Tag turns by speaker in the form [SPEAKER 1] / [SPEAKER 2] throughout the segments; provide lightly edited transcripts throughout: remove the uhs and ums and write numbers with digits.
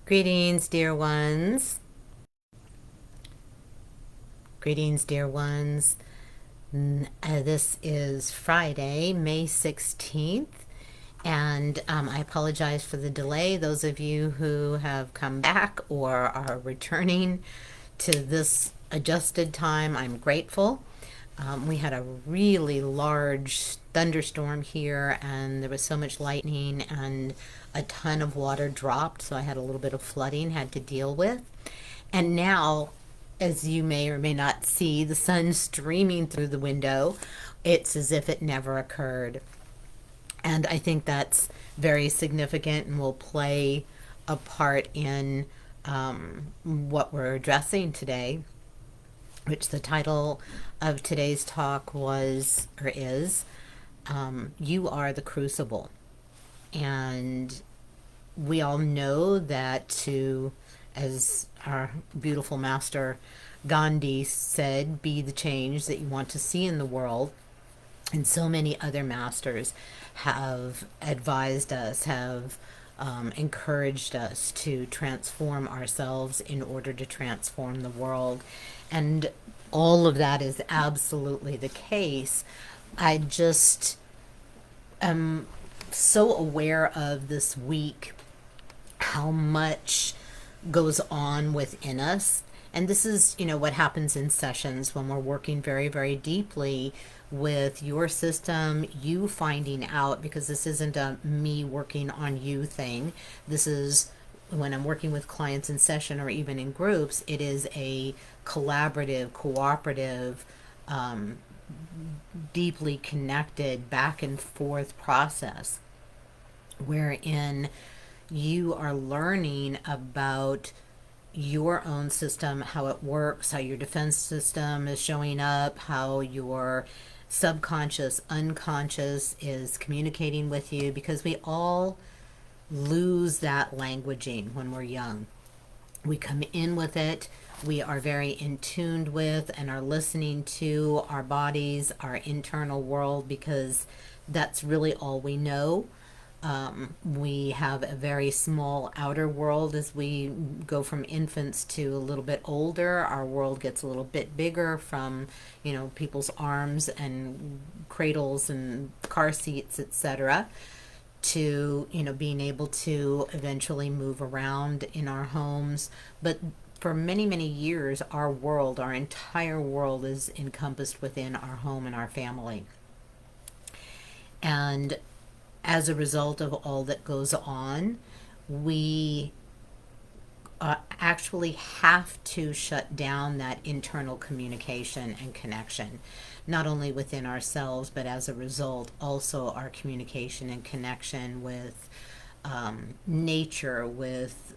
[SPEAKER 1] Greetings, dear ones. Greetings, dear ones. This is Friday, May 16th, and I apologize for the delay. Those of you who have come back or are returning to this adjusted time, I'm grateful. We had a really large thunderstorm here, and there was so much lightning, and a ton of water dropped, so I had a little bit of flooding had to deal with. And now, as you may or may not see, the sun streaming through the window. It's as if it never occurred. And I think that's very significant and will play a part in what we're addressing today, which the title of today's talk was or is You Are the Crucible. And we all know that as our beautiful master Gandhi said, be the change that you want to see in the world. And so many other masters have advised us, have encouraged us to transform ourselves in order to transform the world. And all of that is absolutely the case. I just am so aware of this week how much goes on within us. And this is, what happens in sessions when we're working very, very deeply with your system, you finding out, because this isn't a me working on you thing. This is when I'm working with clients in session or even in groups, it is a collaborative, cooperative, deeply connected back and forth process wherein you are learning about your own system, how it works, how your defense system is showing up, how your subconscious, unconscious is communicating with you, because we all lose that languaging when we're young. We come in with it. We are very in tuned with and are listening to our bodies, our internal world, because that's really all we know. We have a very small outer world as we go from infants to a little bit older. Our world gets a little bit bigger from, people's arms and cradles and car seats, etc., to, being able to eventually move around in our homes. But for many, many years, our world, our entire world is encompassed within our home and our family. And as a result of all that goes on, we actually have to shut down that internal communication and connection, not only within ourselves, but as a result, also our communication and connection with nature, with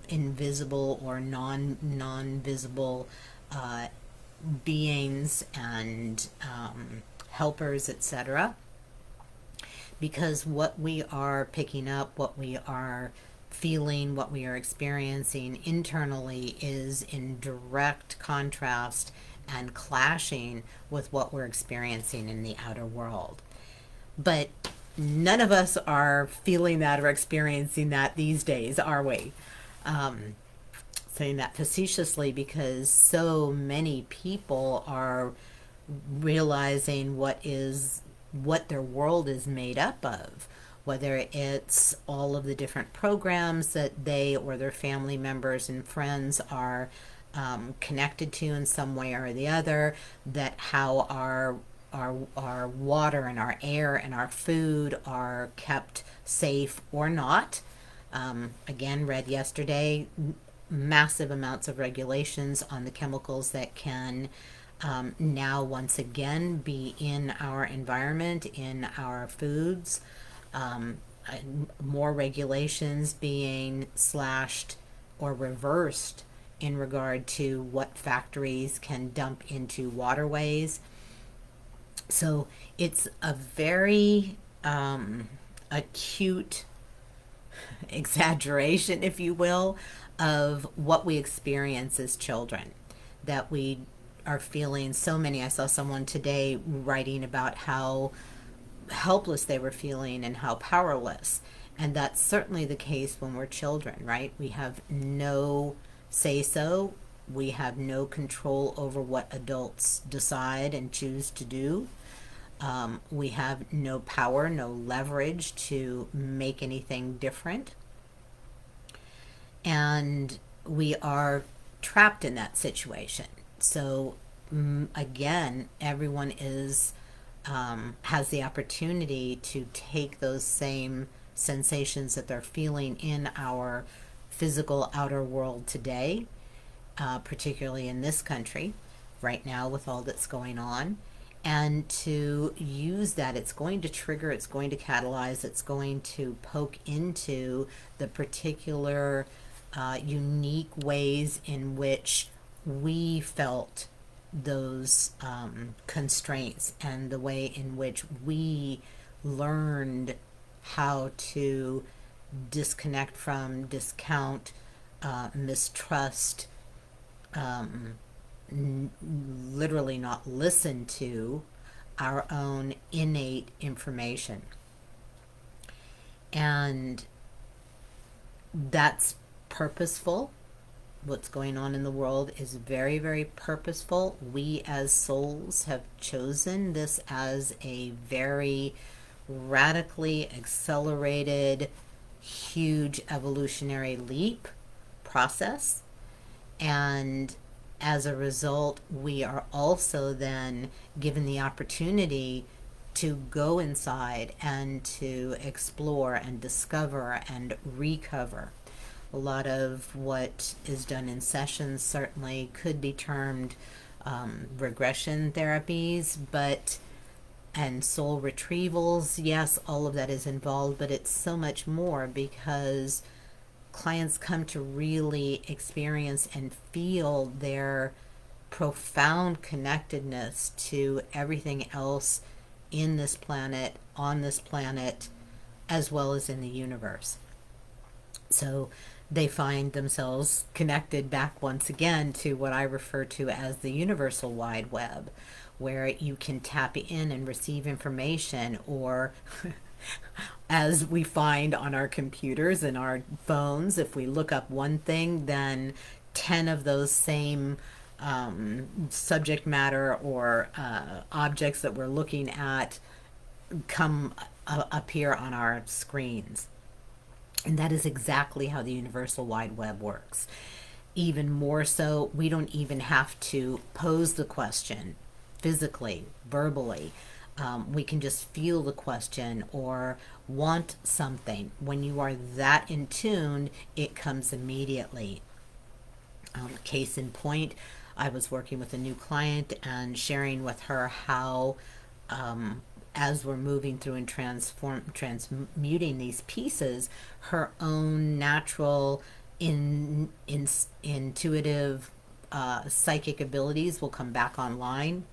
[SPEAKER 1] invisible or non-visible beings and helpers, etc. Because what we are picking up, what we are feeling, what we are experiencing internally is in direct contrast and clashing with what we're experiencing in the outer world. But none of us are feeling that or experiencing that these days, are we? Saying that facetiously because so many people are realizing what their world is made up of, whether it's all of the different programs that they or their family members and friends are connected to in some way or the other, that how our water and our air and our food are kept safe or not. Again, read yesterday, massive amounts of regulations on the chemicals that can now once again be in our environment, in our foods. More regulations being slashed or reversed in regard to what factories can dump into waterways. So it's a very acute exaggeration, if you will, of what we experience as children, that we are feeling so many. I saw someone today writing about how helpless they were feeling and how powerless. And that's certainly the case when we're children, right? We have no say so. We have no control over what adults decide and choose to do. We have no power, no leverage to make anything different. And we are trapped in that situation. So, again, everyone has the opportunity to take those same sensations that they're feeling in our physical outer world today, particularly in this country right now with all that's going on, and to use that. It's going to trigger, it's going to catalyze, it's going to poke into the particular unique ways in which we felt those constraints, and the way in which we learned how to disconnect from, discount, mistrust, literally not listen to our own innate information. And that's purposeful. What's going on in the world is very, very purposeful. We as souls have chosen this as a very radically accelerated, huge evolutionary leap process. And as a result, we are also then given the opportunity to go inside and to explore and discover and recover. A lot of what is done in sessions certainly could be termed regression therapies, and soul retrievals. Yes, all of that is involved, but it's so much more, because clients come to really experience and feel their profound connectedness to everything else in this planet, on this planet, as well as in the universe. So they find themselves connected back once again to what I refer to as the universal wide web, where you can tap in and receive information, or as we find on our computers and our phones, if we look up one thing, then 10 of those same subject matter or objects that we're looking at come appear on our screens. And that is exactly how the universal wide web works. Even more so, we don't even have to pose the question physically, verbally. We can just feel the question or want something. When you are that in tune, it comes immediately. Case in point, I was working with a new client and sharing with her how, as we're moving through and transmuting these pieces, her own natural intuitive psychic abilities will come back online.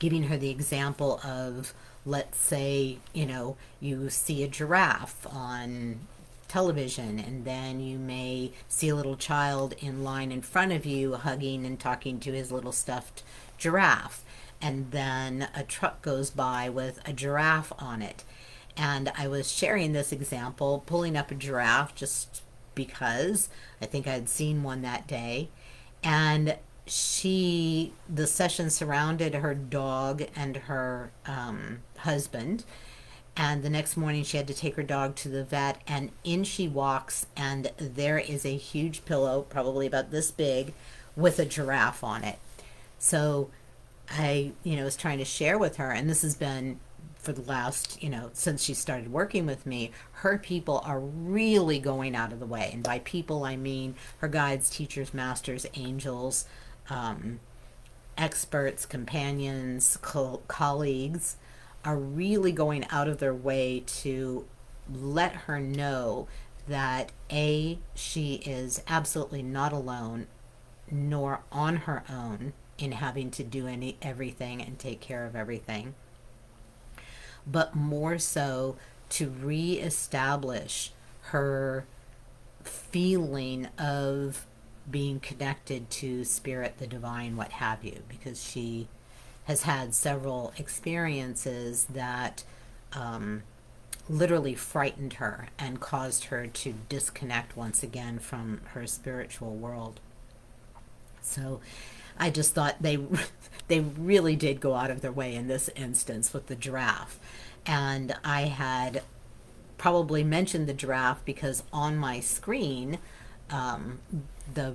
[SPEAKER 1] Giving her the example of, let's say, you see a giraffe on television, and then you may see a little child in line in front of you hugging and talking to his little stuffed giraffe, and then a truck goes by with a giraffe on it. And I was sharing this example, pulling up a giraffe just because I think I'd seen one that day. And the session surrounded her dog and her husband. And the next morning she had to take her dog to the vet, and in she walks, and there is a huge pillow, probably about this big, with a giraffe on it. So I, was trying to share with her, and this has been for the last, since she started working with me, her people are really going out of the way. And by people, I mean her guides, teachers, masters, angels, experts, companions, colleagues are really going out of their way to let her know that she is absolutely not alone, nor on her own in having to do everything and take care of everything, but more so to reestablish her feeling of being connected to spirit, the divine, what have you, because she has had several experiences that literally frightened her and caused her to disconnect once again from her spiritual world. So I just thought they really did go out of their way in this instance with the giraffe. And I had probably mentioned the giraffe because on my screen, the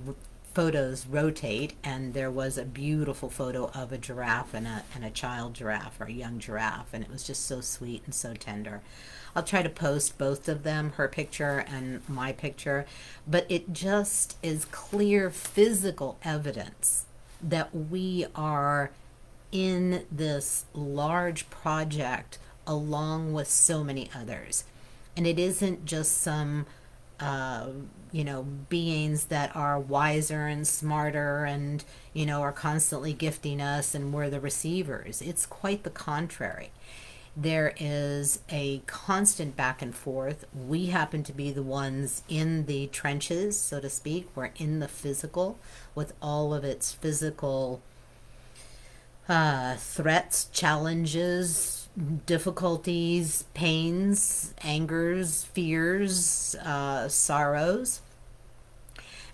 [SPEAKER 1] photos rotate, and there was a beautiful photo of a giraffe and a child giraffe or a young giraffe, and it was just so sweet and so tender. I'll try to post both of them, her picture and my picture, but it just is clear physical evidence that we are in this large project along with so many others. And it isn't just some, beings that are wiser and smarter and, are constantly gifting us and we're the receivers. It's quite the contrary. There is a constant back and forth. We happen to be the ones in the trenches, so to speak. We're in the physical with all of its physical threats, challenges, difficulties, pains, angers, fears, sorrows,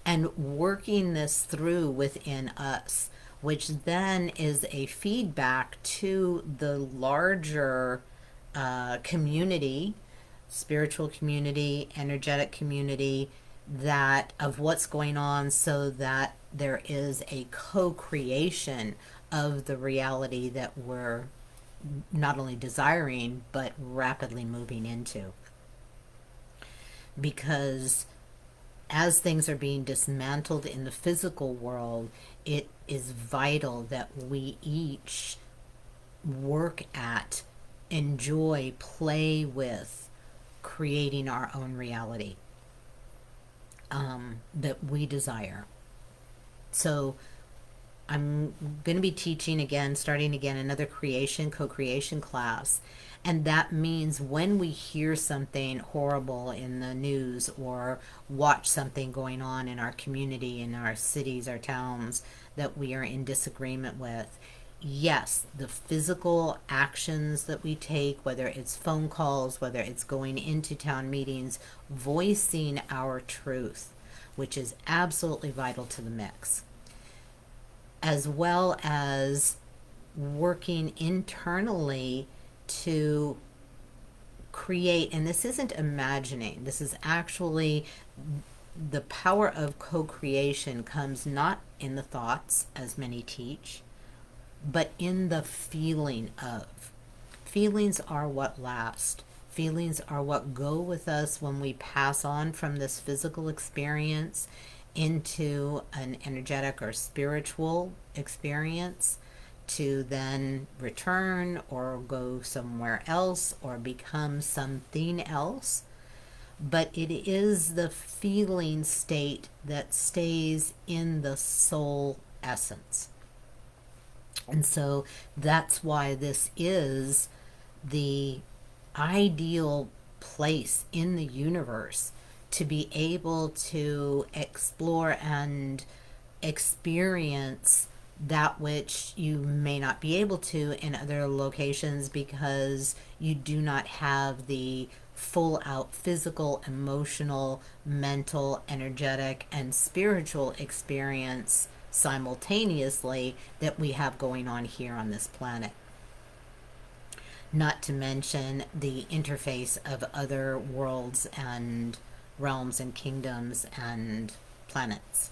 [SPEAKER 1] and working this through within us, which then is a feedback to the larger community, spiritual community, energetic community, that of what's going on, so that there is a co-creation of the reality that we're not only desiring but rapidly moving into. Because as things are being dismantled in the physical world, it is vital that we each work at, enjoy, play with creating our own reality that we desire. So I'm going to be teaching again, starting again, another co-creation class. And that means when we hear something horrible in the news or watch something going on in our community, in our cities, our towns, that we are in disagreement with, yes, the physical actions that we take, whether it's phone calls, whether it's going into town meetings, voicing our truth, which is absolutely vital to the mix, as well as working internally to create. And this isn't imagining, this is actually the power of co-creation comes not in the thoughts, as many teach, but in the feeling of. Feelings are what last. Feelings are what go with us when we pass on from this physical experience into an energetic or spiritual experience, to then return or go somewhere else or become something else. But it is the feeling state that stays in the soul essence. And so that's why this is the ideal place in the universe to be able to explore and experience that which you may not be able to in other locations, because you do not have the full out physical, emotional, mental, energetic, and spiritual experience simultaneously that we have going on here on this planet. Not to mention the interface of other worlds and realms and kingdoms and planets.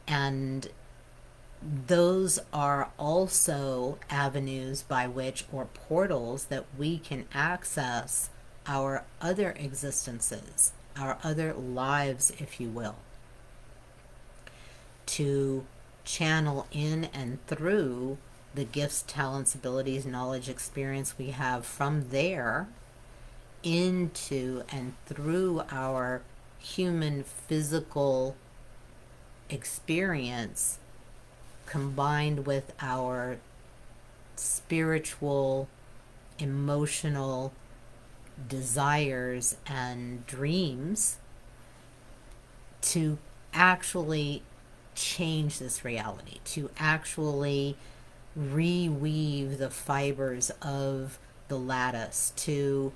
[SPEAKER 1] And those are also avenues by which, or portals that we can access our other existences, our other lives, if you will, to channel in and through the gifts, talents, abilities, knowledge, experience we have from there into and through our human physical experience, combined with our spiritual, emotional desires and dreams, to actually change this reality, to actually reweave the fibers of the lattice, to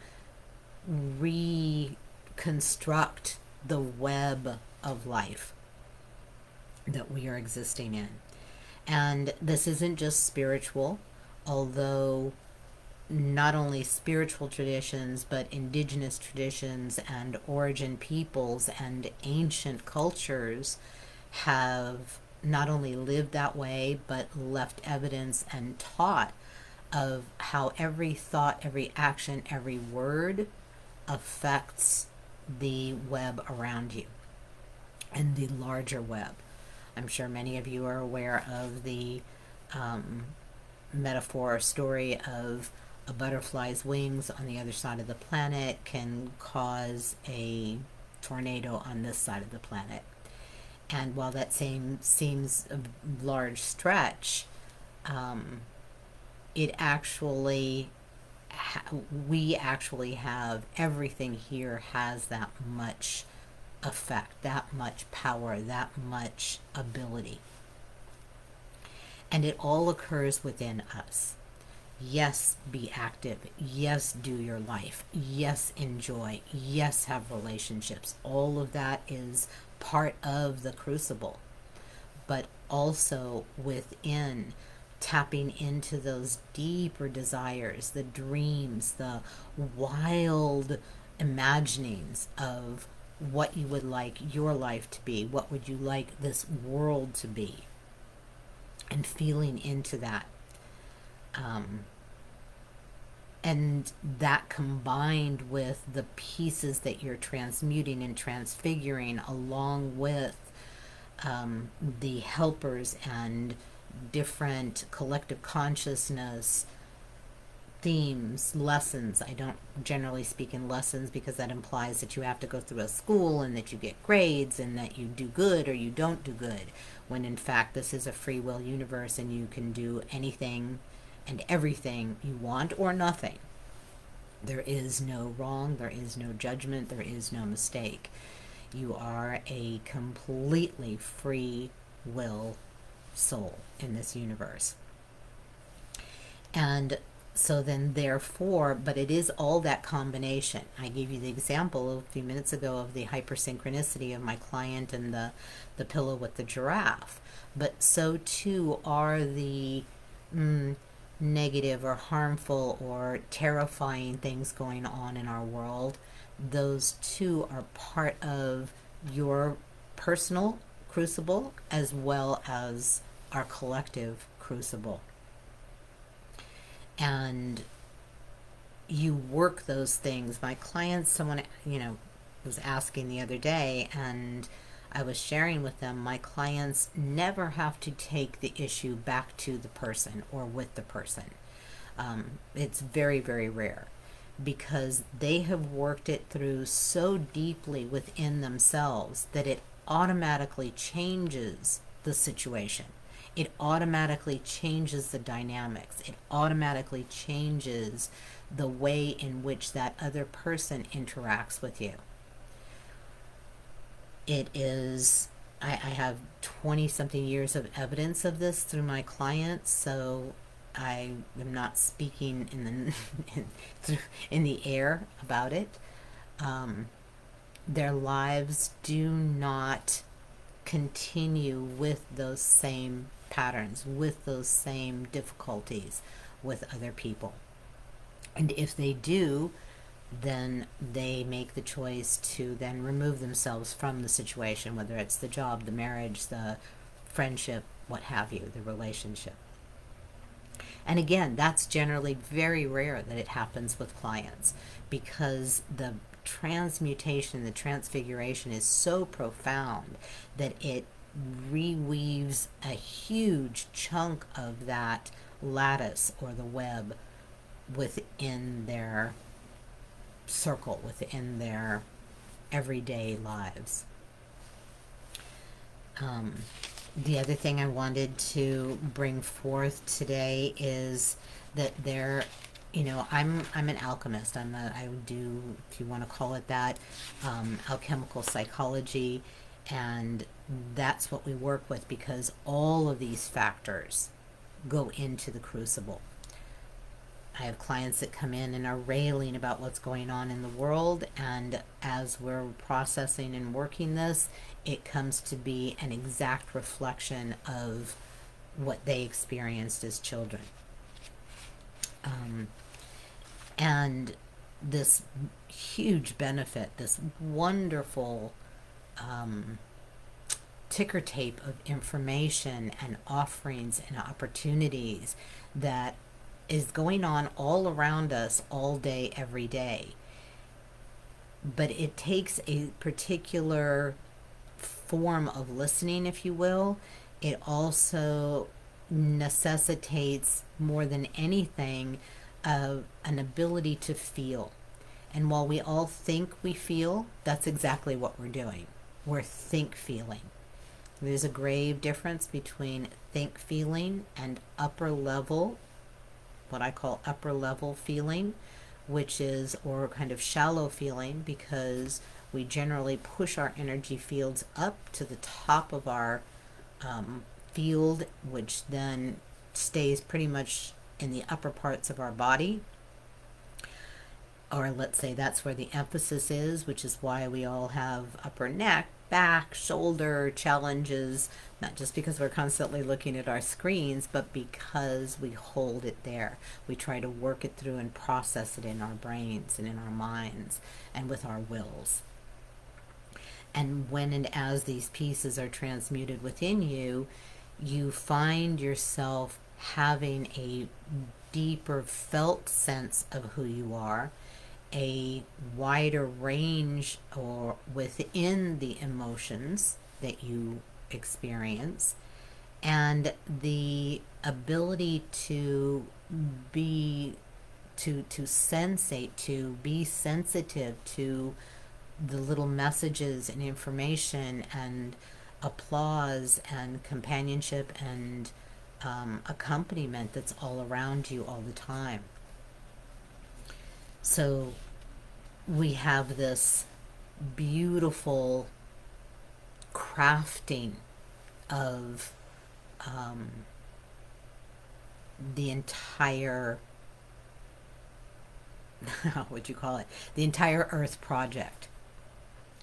[SPEAKER 1] reconstruct the web of life that we are existing in. And this isn't just spiritual, although not only spiritual traditions, but indigenous traditions and origin peoples and ancient cultures have not only lived that way, but left evidence and taught of how every thought, every action, every word affects the web around you and the larger web. I'm sure many of you are aware of the metaphor or story of a butterfly's wings on the other side of the planet can cause a tornado on this side of the planet. And while that seems a large stretch, it actually, we actually have, everything here has that much effect, that much power, that much ability. And it all occurs within us. Yes, be active. Yes, do your life. Yes, enjoy. Yes, have relationships. All of that is part of the crucible. But also within, tapping into those deeper desires, the dreams, the wild imaginings of what you would like your life to be, what would you like this world to be, and feeling into that. And that combined with the pieces that you're transmuting and transfiguring, along with the helpers and different collective consciousness themes, lessons. I don't generally speak in lessons because that implies that you have to go through a school and that you get grades and that you do good or you don't do good, when in fact this is a free will universe and you can do anything and everything you want or nothing. There is no wrong, there is no judgment, there is no mistake. You are a completely free will soul in this universe. And so then therefore, but it is all that combination. I gave you the example a few minutes ago of the hypersynchronicity of my client and the pillow with the giraffe. But so too are the negative or harmful or terrifying things going on in our world. Those too are part of your personal crucible as well as our collective crucible. And you work those things. My clients, someone, was asking the other day, and I was sharing with them, my clients never have to take the issue back to the person or with the person. It's very, very rare because they have worked it through so deeply within themselves that it automatically changes the situation. It automatically changes the dynamics. It automatically changes the way in which that other person interacts with you. It is, I have 20 something years of evidence of this through my clients, so I am not speaking in the air about it. Their lives do not continue with those same patterns, with those same difficulties with other people. And if they do, then they make the choice to then remove themselves from the situation, whether it's the job, the marriage, the friendship, what have you, the relationship. And again, that's generally very rare that it happens with clients because the transmutation, the transfiguration is so profound that it reweaves a huge chunk of that lattice or the web within their circle, within their everyday lives. The other thing I wanted to bring forth today is that I'm an alchemist. I do, if you want to call it that, alchemical psychology, and that's what we work with because all of these factors go into the crucible. I have clients that come in and are railing about what's going on in the world, and as we're processing and working this, it comes to be an exact reflection of what they experienced as children. Um, and this huge benefit, this wonderful ticker tape of information and offerings and opportunities that is going on all around us all day, every day. But it takes a particular form of listening, if you will. It also necessitates, more than anything, an ability to feel. And while we all think we feel, that's exactly what we're doing. We're think feeling. There's a grave difference between think feeling and upper level, what I call upper level feeling, which is, or kind of shallow feeling, because we generally push our energy fields up to the top of our field, which then stays pretty much in the upper parts of our body. Or let's say that's where the emphasis is, which is why we all have upper neck, back, shoulder challenges, not just because we're constantly looking at our screens, but because we hold it there. We try to work it through and process it in our brains and in our minds and with our wills. And when and as these pieces are transmuted within you, you find yourself having a deeper felt sense of who you are, a wider range or within the emotions that you experience, and the ability to be to sensate, to be sensitive to the little messages and information and applause and companionship and accompaniment that's all around you all the time. So we have this beautiful crafting of the entire how would you call it, the entire Earth project,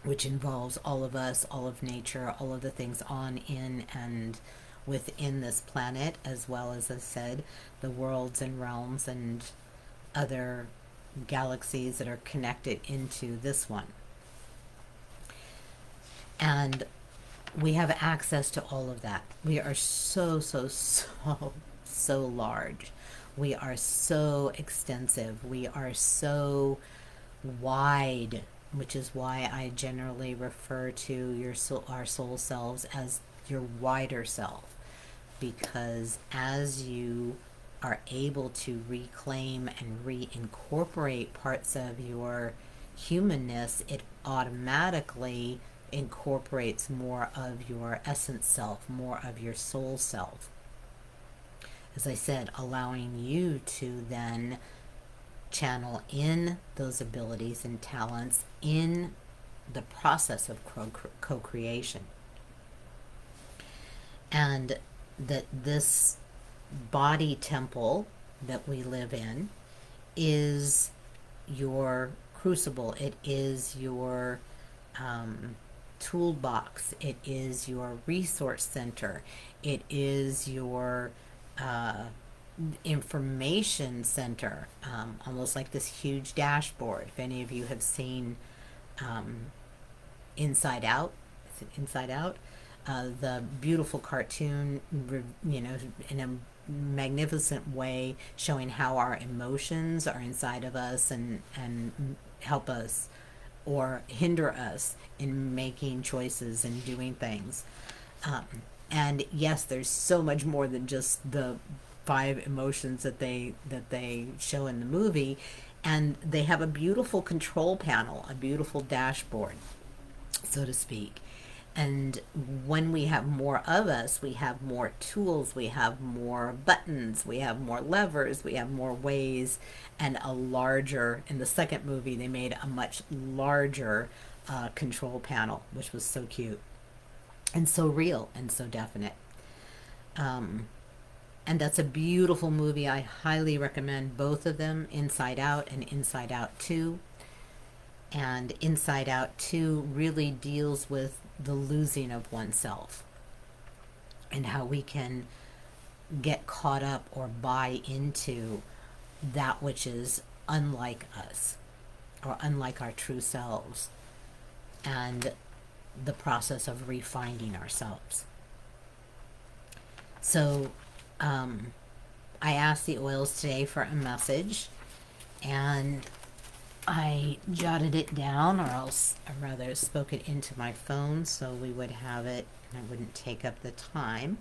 [SPEAKER 1] which involves all of us, all of nature, all of the things on, in, and within this planet, as well as I said, the worlds and realms and other galaxies that are connected into this one. And we have access to all of that. We are so large. We are so extensive. We are so wide, which is why I generally refer to our soul selves as your wider self, because as you are able to reclaim and reincorporate parts of your humanness, it automatically incorporates more of your essence self, more of your soul self. As I said, allowing you to then channel in those abilities and talents in the process of co-creation. And that this body temple that we live in is your crucible. It is your toolbox. It is your resource center. It is your information center, almost like this huge dashboard. If any of you have seen Inside Out, the beautiful cartoon, in a magnificent way, showing how our emotions are inside of us and help us or hinder us in making choices and doing things. And yes, there's so much more than just the 5 emotions that they show in the movie, and they have a beautiful control panel, a beautiful dashboard, so to speak. And when we have more of us, we have more tools, we have more buttons, we have more levers, we have more ways, and a larger, in the second movie, they made a much larger control panel, which was so cute and so real and so definite. And that's a beautiful movie. I highly recommend both of them, Inside Out and Inside Out 2. And Inside Out 2 really deals with the losing of oneself and how we can get caught up or buy into that which is unlike us or unlike our true selves, and the process of refinding ourselves. So I asked the oils today for a message, and I jotted it down, or else, or rather spoke it into my phone so we would have it and I wouldn't take up the time.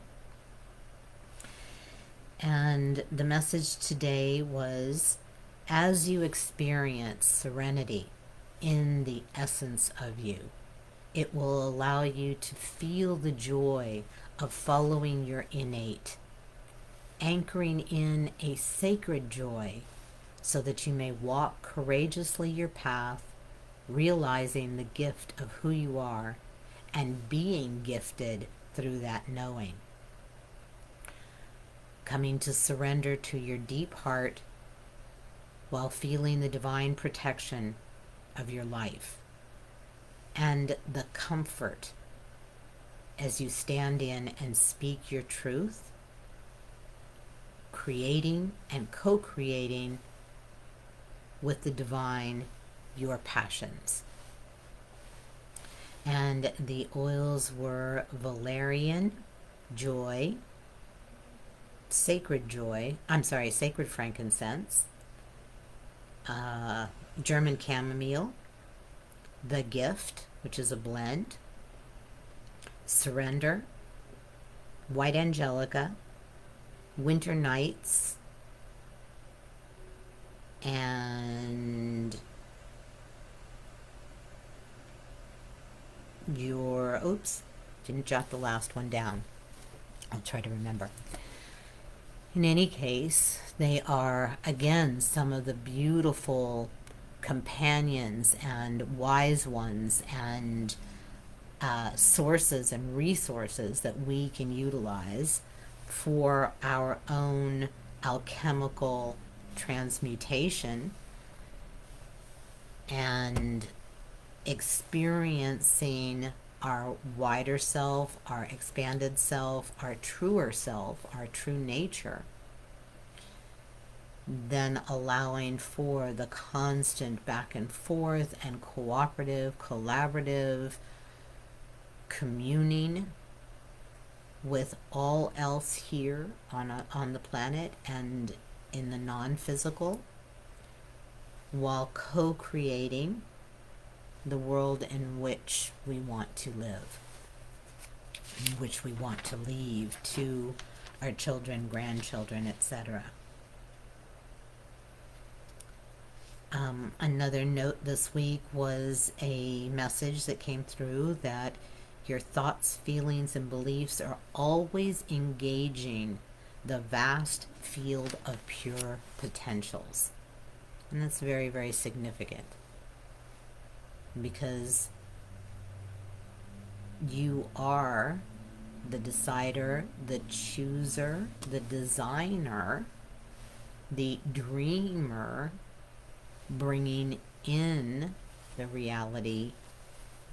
[SPEAKER 1] And the message today was, as you experience serenity in the essence of you, it will allow you to feel the joy of following your innate, anchoring in a sacred joy so that you may walk courageously your path, realizing the gift of who you are and being gifted through that knowing. Coming to surrender to your deep heart while feeling the divine protection of your life and the comfort as you stand in and speak your truth, creating and co-creating with the divine your passions. And the oils were valerian, joy, sacred frankincense, German chamomile, the gift, which is a blend, surrender, white angelica, winter nights, and didn't jot the last one down. I'll try to remember. In any case, they are, again, some of the beautiful companions and wise ones and sources and resources that we can utilize for our own alchemical transmutation and experiencing our wider self, our expanded self, our truer self, our true nature, then allowing for the constant back and forth and cooperative, collaborative communing with all else here on the planet and in the non-physical, while co-creating the world in which we want to live, in which we want to leave to our children, grandchildren, etc. Another note this week was a message that came through that your thoughts, feelings, and beliefs are always engaging the vast field of pure potentials. And that's very, very significant, because you are the decider, the chooser, the designer, the dreamer, bringing in the reality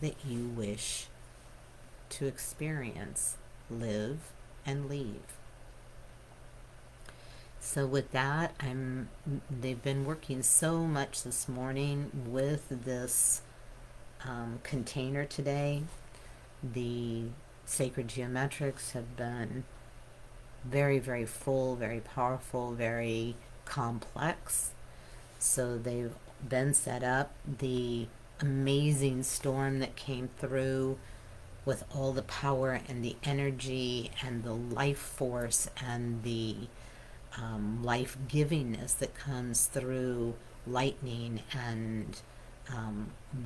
[SPEAKER 1] that you wish to experience, live, and leave. So with that, they've been working so much this morning with this container today. The sacred geometrics have been very, very full, very powerful, very complex. So they've been set up. The amazing storm that came through with all the power and the energy and the life force and the life-givingness that comes through lightning and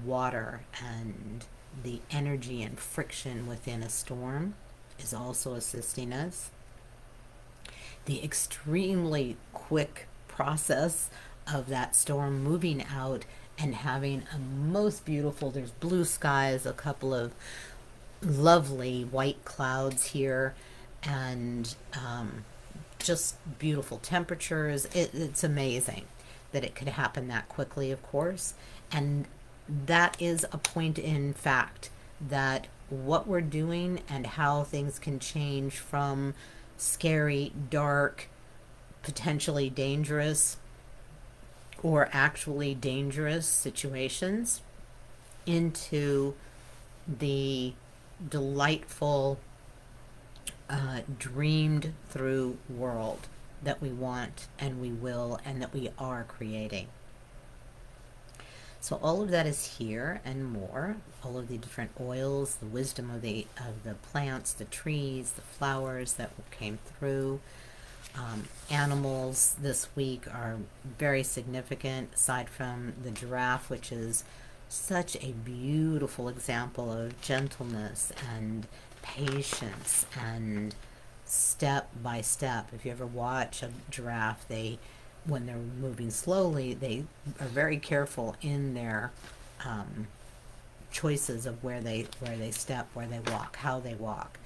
[SPEAKER 1] water, and the energy and friction within a storm is also assisting us. The extremely quick process of that storm moving out and having a most beautiful, there's blue skies, a couple of lovely white clouds here, and just beautiful temperatures. It's amazing that it could happen that quickly, of course. And that is a point in fact that what we're doing and how things can change from scary, dark, potentially dangerous, or actually dangerous situations into the delightful, dreamed through world that we want and we will and that we are creating. So all of that is here and more. All of the different oils, the wisdom of the plants, the trees, the flowers that came through. Animals this week are very significant, aside from the giraffe, which is such a beautiful example of gentleness and patience and step by step. If you ever watch a giraffe, when they're moving slowly, they are very careful in their choices of where they step, where they walk, how they walk,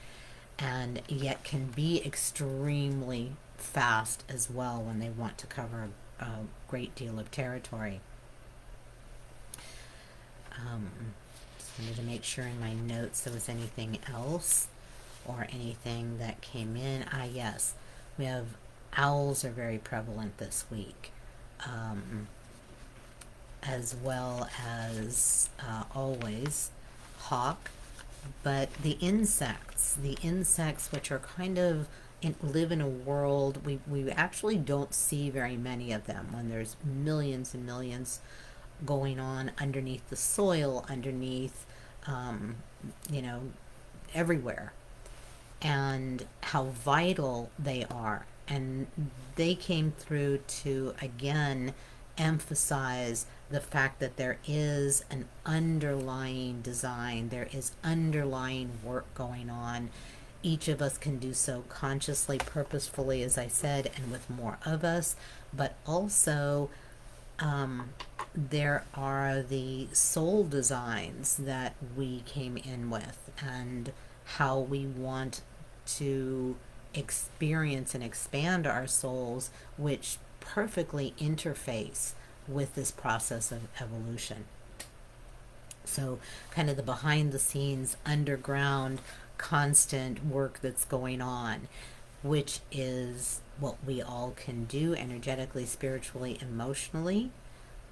[SPEAKER 1] and yet can be extremely fast as well when they want to cover a great deal of territory. Just wanted to make sure in my notes there was anything else or anything that came in. Yes, we have owls are very prevalent this week, as well as always hawk. But the insects which are kind of live in a world, we actually don't see very many of them when there's millions and millions going on underneath the soil, underneath, you know, everywhere, and how vital they are. And they came through to again emphasize the fact that there is an underlying design, there is underlying work going on. Each of us can do so consciously, purposefully, as I said, and with more of us, but also there are the soul designs that we came in with and how we want to experience and expand our souls, which perfectly interface with this process of evolution. So kind of the behind the scenes, underground, constant work that's going on, which is what we all can do energetically, spiritually, emotionally.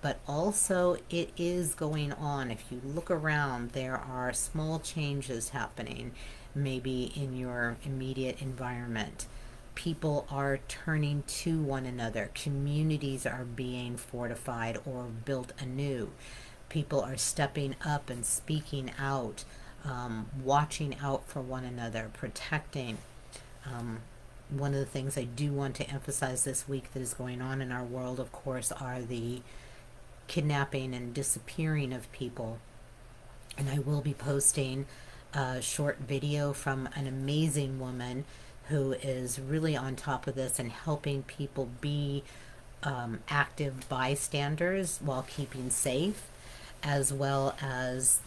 [SPEAKER 1] But also it is going on. If you look around, there are small changes happening, maybe in your immediate environment. People are turning to one another. Communities are being fortified or built anew. People are stepping up and speaking out, watching out for one another, protecting. One of the things I do want to emphasize this week that is going on in our world, of course, are the kidnapping and disappearing of people. And I will be posting a short video from an amazing woman who is really on top of this and helping people be active bystanders while keeping safe, as well as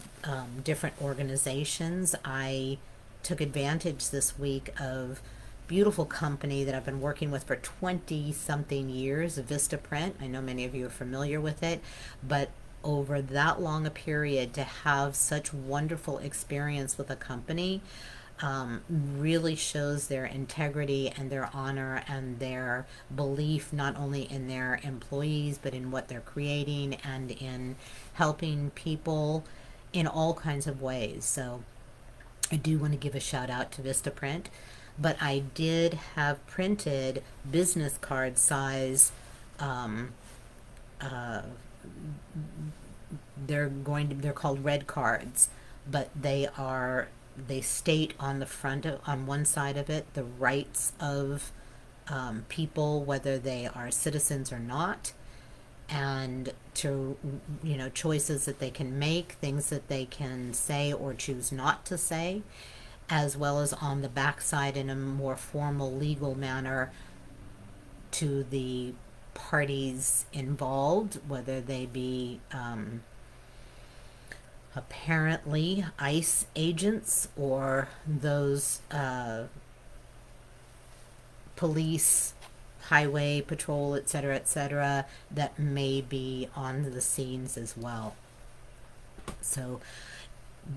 [SPEAKER 1] different organizations. I took advantage this week of beautiful company that I've been working with for 20 something years, Vistaprint. I know many of you are familiar with it, but over that long a period to have such wonderful experience with a company really shows their integrity and their honor and their belief not only in their employees but in what they're creating and in helping people in all kinds of ways. So I do want to give a shout out to Vistaprint. But I did have printed business card size. They're called red cards, but they state on the front on one side of it the rights of people, whether they are citizens or not, and to choices that they can make, things that they can say or choose not to say, as well as on the backside in a more formal legal manner to the parties involved, whether they be apparently ICE agents or those police, highway patrol, etc., that may be on the scenes as well. So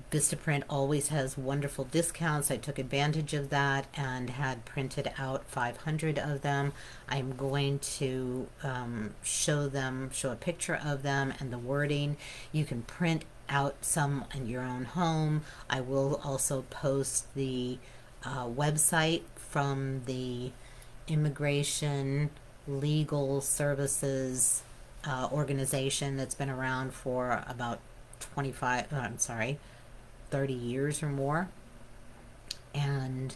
[SPEAKER 1] Vistaprint always has wonderful discounts. I took advantage of that and had printed out 500 of them. I'm going to show a picture of them and the wording. You can print out some in your own home. I will also post the website from the Immigration Legal Services organization that's been around for about 30 years or more. And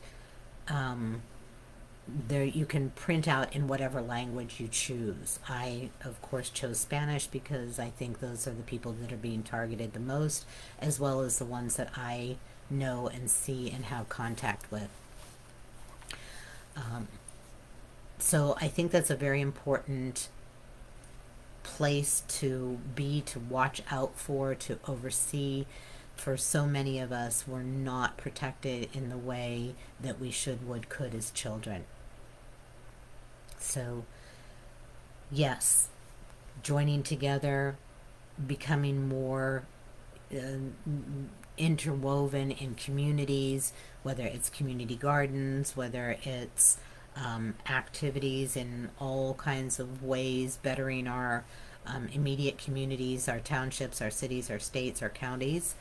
[SPEAKER 1] there you can print out in whatever language you choose. I, of course, chose Spanish because I think those are the people that are being targeted the most, as well as the ones that I know and see and have contact with. So I think that's a very important place to be, to watch out for, to oversee. For so many of us, we're not protected in the way that we should, would, could as children. So, yes, joining together, becoming more interwoven in communities, whether it's community gardens, whether it's activities in all kinds of ways, bettering our immediate communities, our townships, our cities, our states, our counties,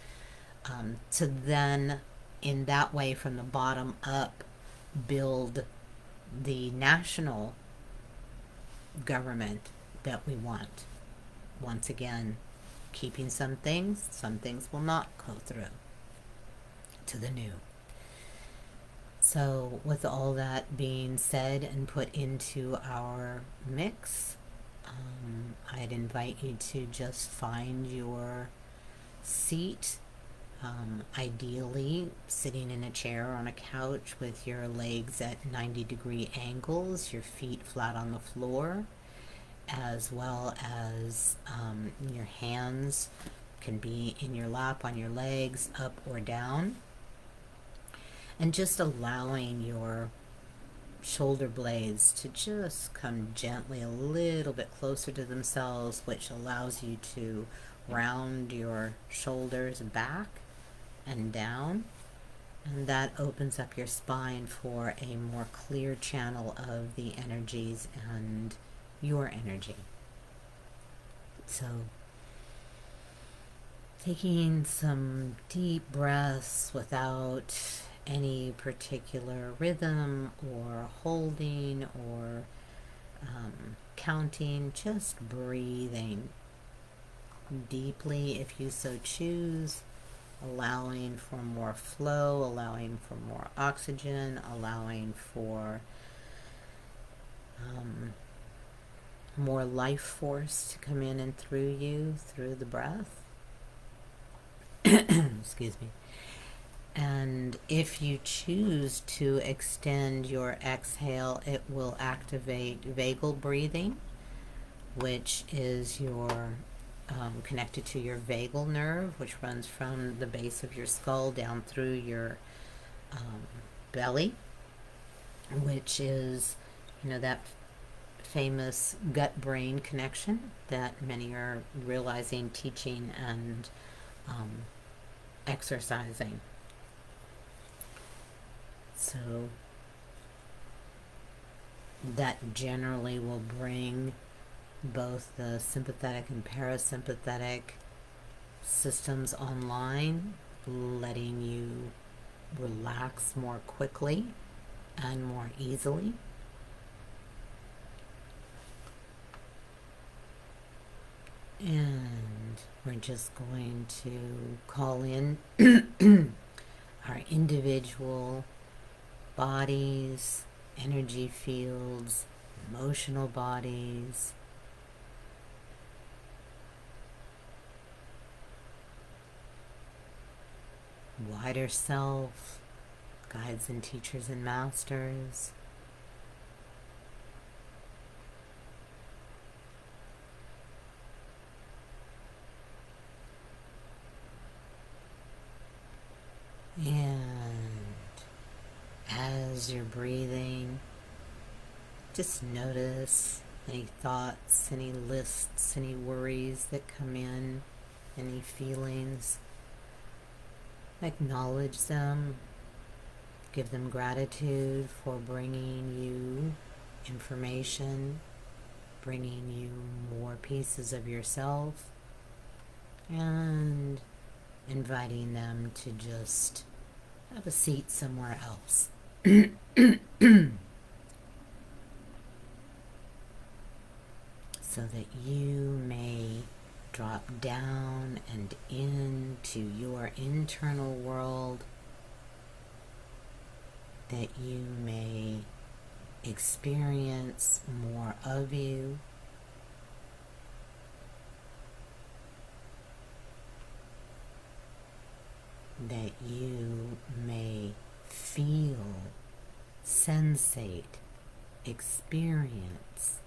[SPEAKER 1] to then, in that way, from the bottom up, build the national government that we want. Once again, keeping some things will not go through to the new. So with all that being said and put into our mix, I'd invite you to just find your seat, ideally sitting in a chair or on a couch with your legs at 90-degree angles, your feet flat on the floor, as well as your hands can be in your lap, on your legs, up or down. And just allowing your shoulder blades to just come gently a little bit closer to themselves, which allows you to round your shoulders back and down. And that opens up your spine for a more clear channel of the energies and your energy. So, taking some deep breaths without any particular rhythm or holding or counting, just breathing deeply if you so choose, allowing for more flow, allowing for more oxygen, allowing for more life force to come in and through you, through the breath. Excuse me. And if you choose to extend your exhale, it will activate vagal breathing, which is your connected to your vagal nerve, which runs from the base of your skull down through your belly, which is, that famous gut-brain connection that many are realizing, teaching, and exercising. So that generally will bring both the sympathetic and parasympathetic systems online, letting you relax more quickly and more easily. And we're just going to call in our individual bodies, energy fields, emotional bodies, wider self, guides and teachers and masters. And as you're breathing, Just notice any thoughts, any lists, any worries that come in, any feelings. Acknowledge them. Give them gratitude for bringing you information, bringing you more pieces of yourself, and inviting them to just have a seat somewhere else. So that you may drop down and into your internal world, that you may experience more of you, that you may feel, sensate, experience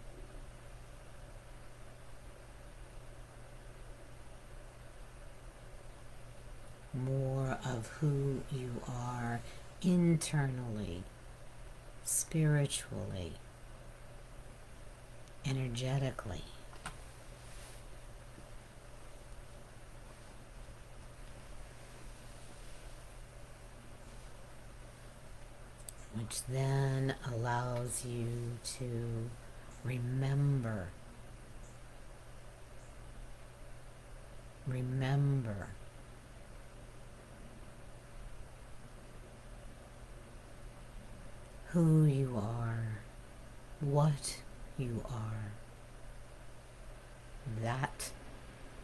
[SPEAKER 1] more of who you are internally, spiritually, energetically. Which then allows you to remember who you are, what you are, that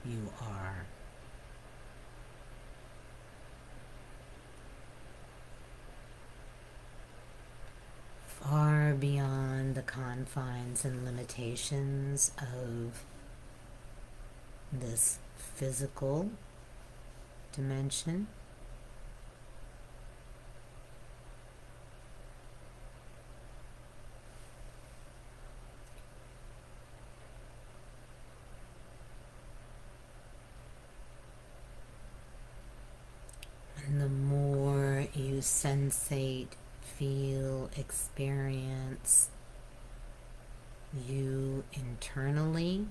[SPEAKER 1] you are. Far beyond the confines and limitations of this physical dimension. And the more you sensate, feel, experience you internally,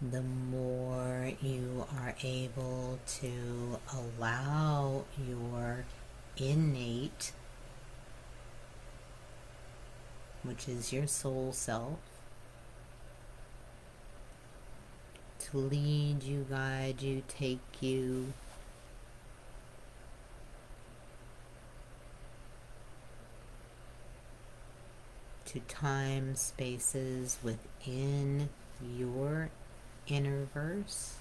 [SPEAKER 1] the more you are able to allow your innate, which is your soul self, to lead you, guide you, take you to time spaces within your inner verse.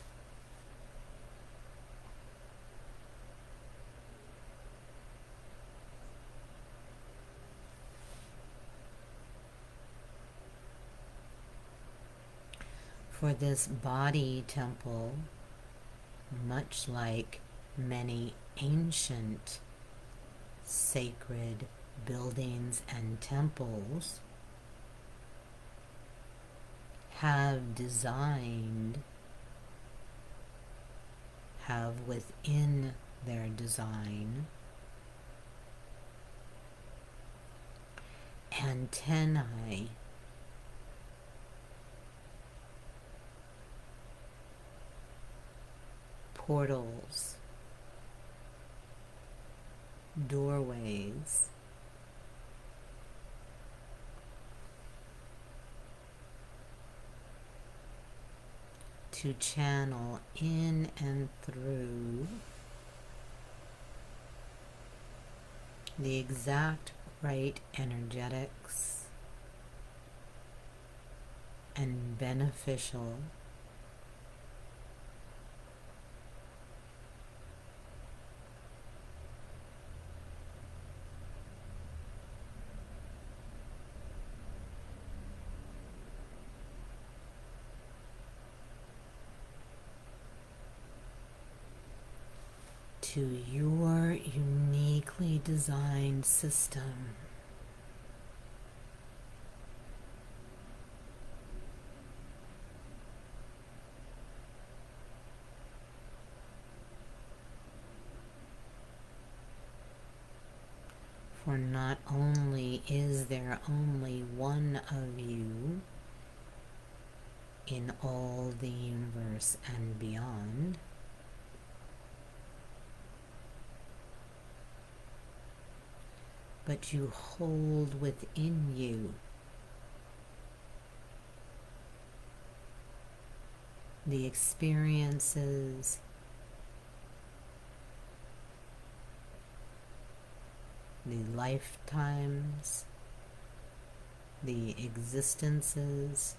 [SPEAKER 1] For this body temple, much like many ancient sacred buildings and temples, have within their design antennae portals, doorways, to channel in and through the exact right energetics and beneficial to your uniquely designed system. For not only is there only one of you in all the universe and beyond, but you hold within you the experiences, the lifetimes, the existences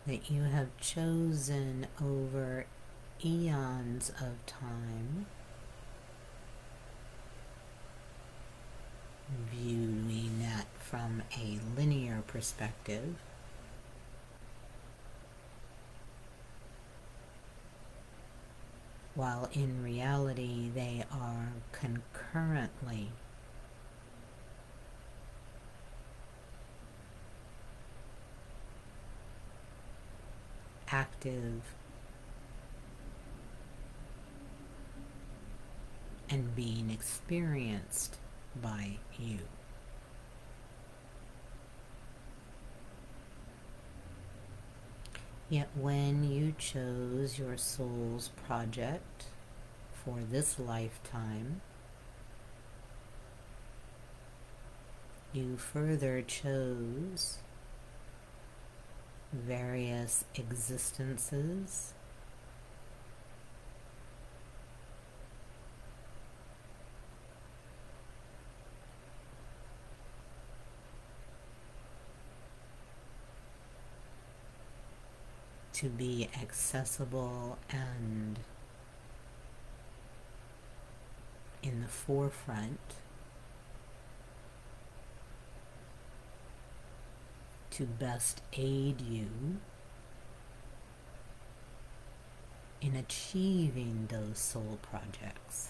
[SPEAKER 1] that you have chosen over eons of time, viewing that from a linear perspective, while in reality they are concurrently active and being experienced by you. Yet when you chose your soul's project for this lifetime, you further chose various existences to be accessible and in the forefront, to best aid you in achieving those soul projects.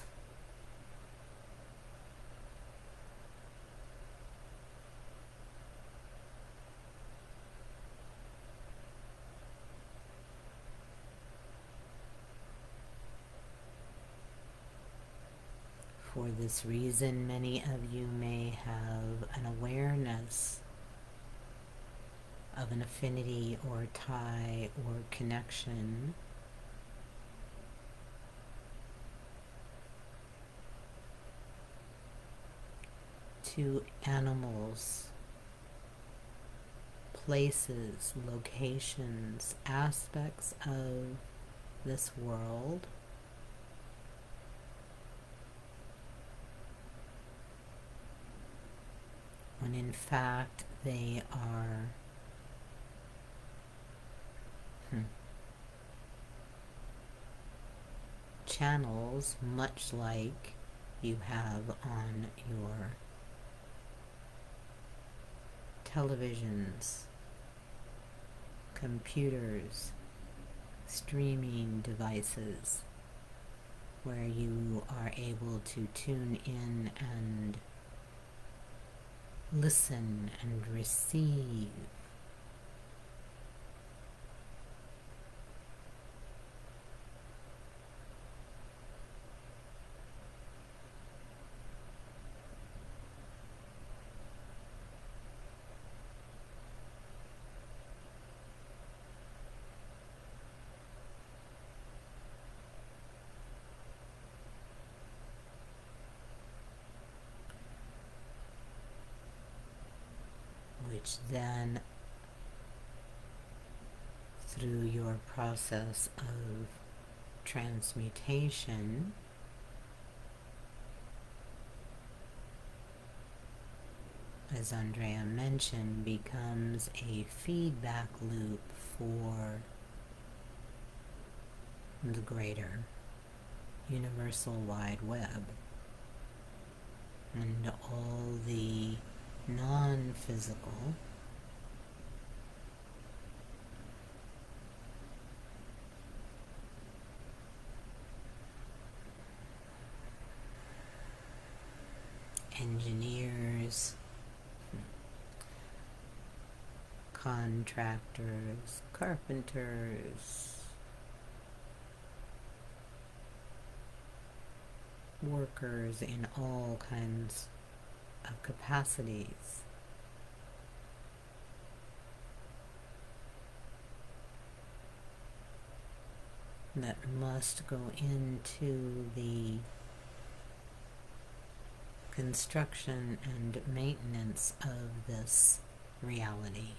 [SPEAKER 1] For this reason, many of you may have an awareness of an affinity or tie or connection to animals, places, locations, aspects of this world, when in fact they are channels, much like you have on your televisions, computers, streaming devices, where you are able to tune in and listen and receive. Which then, through your process of transmutation, as Andrea mentioned, becomes a feedback loop for the greater universal wide web and all the non-physical engineers, contractors, carpenters, workers in all kinds of capacities that must go into the construction and maintenance of this reality.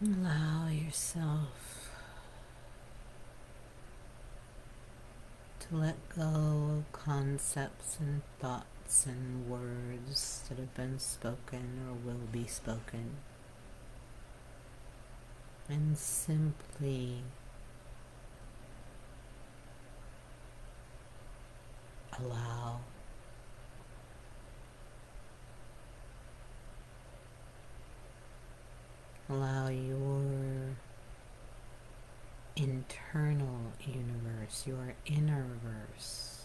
[SPEAKER 1] Allow yourself to let go of concepts and thoughts and words that have been spoken or will be spoken, and simply allow your internal universe, your inner verse,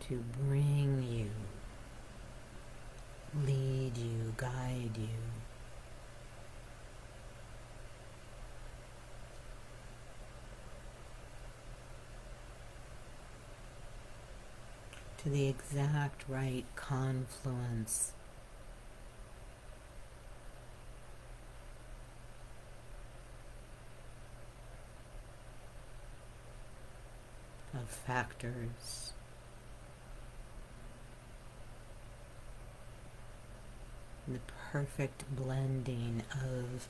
[SPEAKER 1] to bring you, lead you, guide you to the exact right confluence of factors the perfect blending of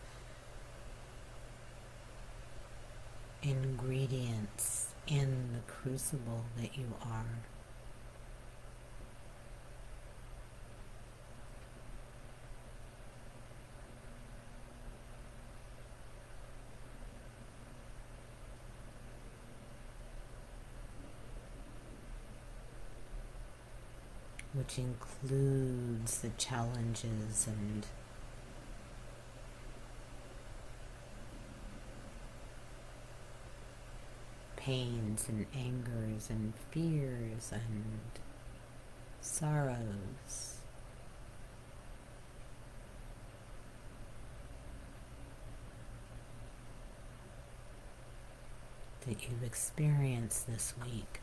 [SPEAKER 1] ingredients in the crucible that you are. Which includes the challenges and pains and angers and fears and sorrows. That you've experienced this week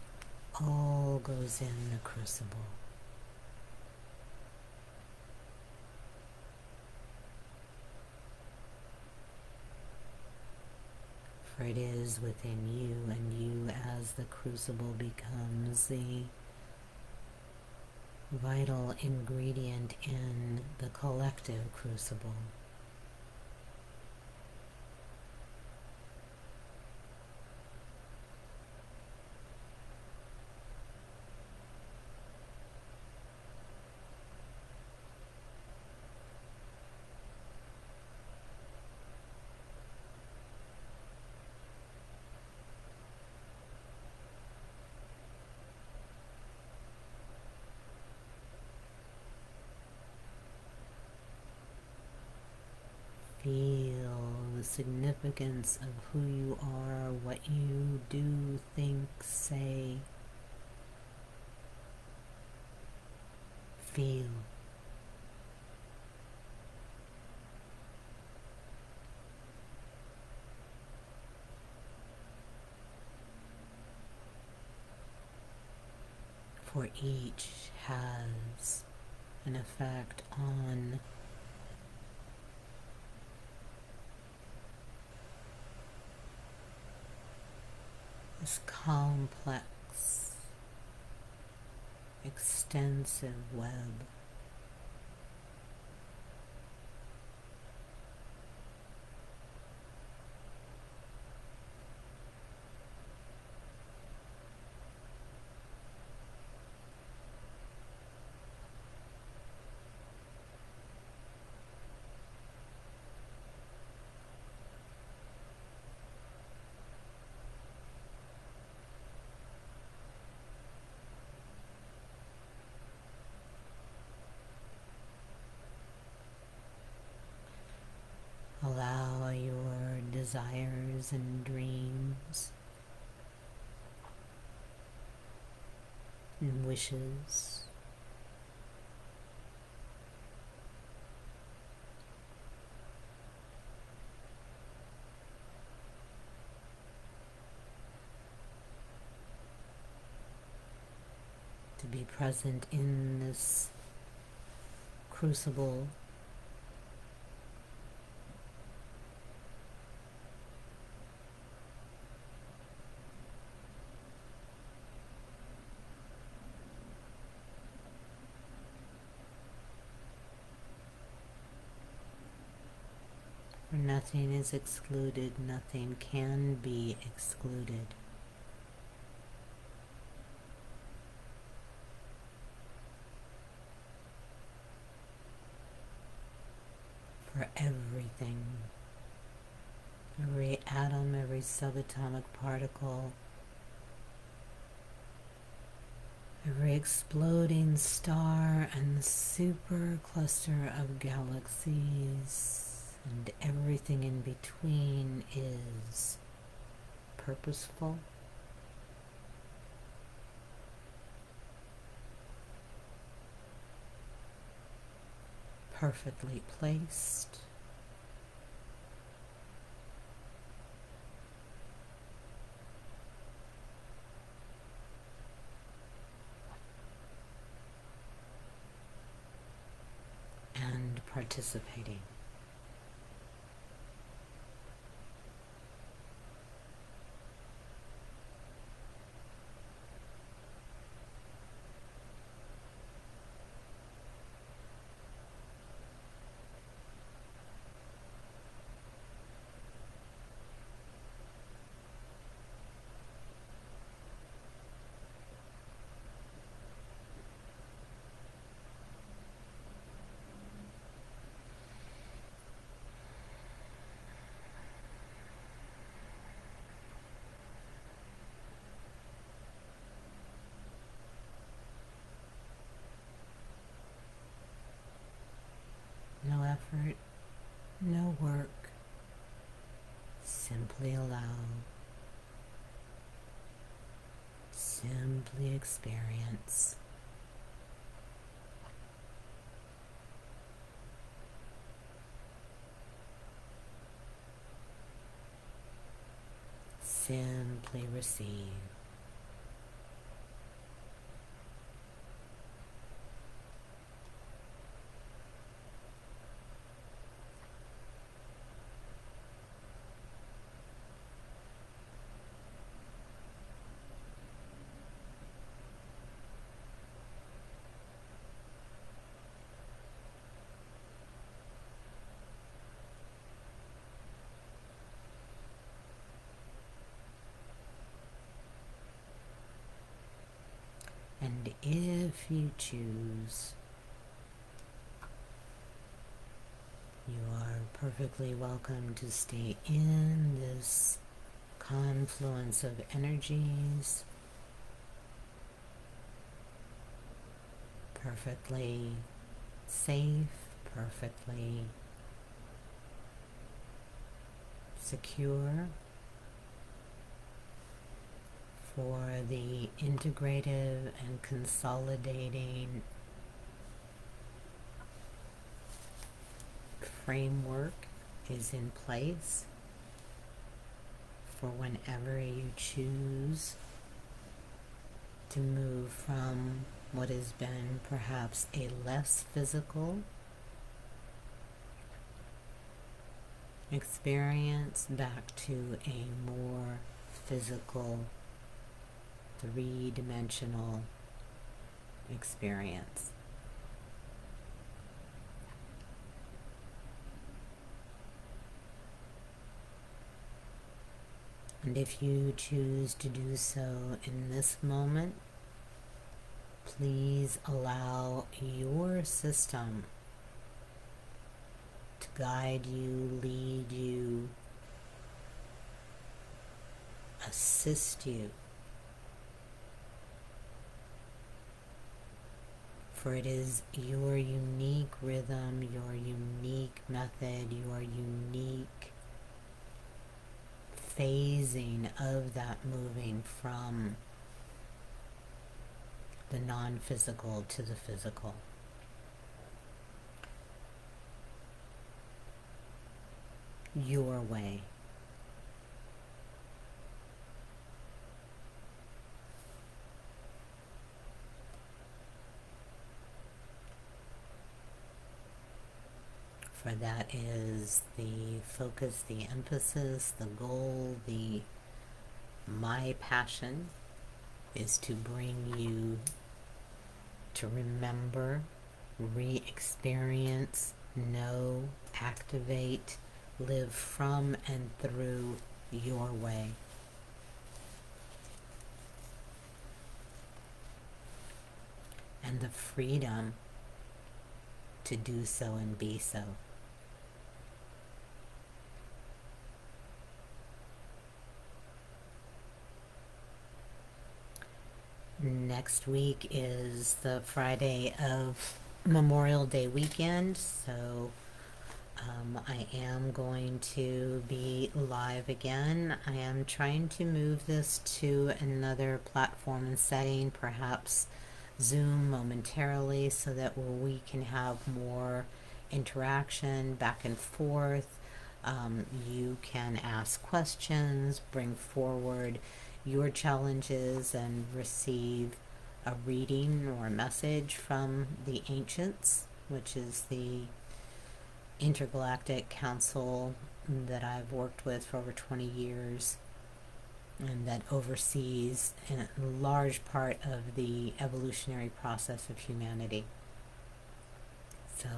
[SPEAKER 1] all goes in the crucible. For it is within you, and you as the crucible becomes the vital ingredient in the collective crucible. Feel the significance of who you are, what you do, think, say. Feel. For each has an effect on this complex, extensive web. desires and dreams and wishes. To be present in this crucible where nothing is excluded, nothing can be excluded. For everything, every atom, every subatomic particle, every exploding star and super cluster of galaxies, and everything in between is purposeful, perfectly placed, and participating. No effort, no work, simply allow, simply experience. Simply receive. And if you choose, you are perfectly welcome to stay in this confluence of energies, perfectly safe, perfectly secure for the integrative and consolidating framework is in place for whenever you choose to move from what has been perhaps a less physical experience back to a more physical, three-dimensional experience. And if you choose to do so in this moment, please allow your system to guide you, lead you, assist you. For it is your unique rhythm, your unique method, your unique phasing of that moving from the non-physical to the physical. Your way. For that is the focus, the emphasis, the goal, my passion is to bring you to remember, re-experience, know, activate, live from and through your way. And the freedom to do so and be so. Next week is the Friday of Memorial Day weekend, so I am going to be live again. I am trying to move this to another platform and setting, perhaps Zoom momentarily, so that we can have more interaction back and forth. You can ask questions, bring forward your challenges, and receive a reading or a message from the ancients, which is the intergalactic council that I've worked with for over 20 years and that oversees a large part of the evolutionary process of humanity. So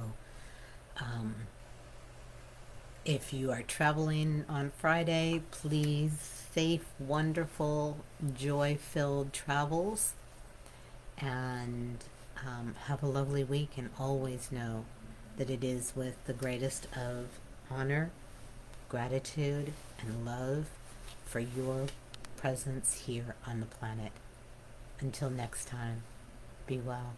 [SPEAKER 1] if you are traveling on Friday, please safe, wonderful, joy-filled travels, and have a lovely week, and always know that it is with the greatest of honor, gratitude, and love for your presence here on the planet. Until next time, be well.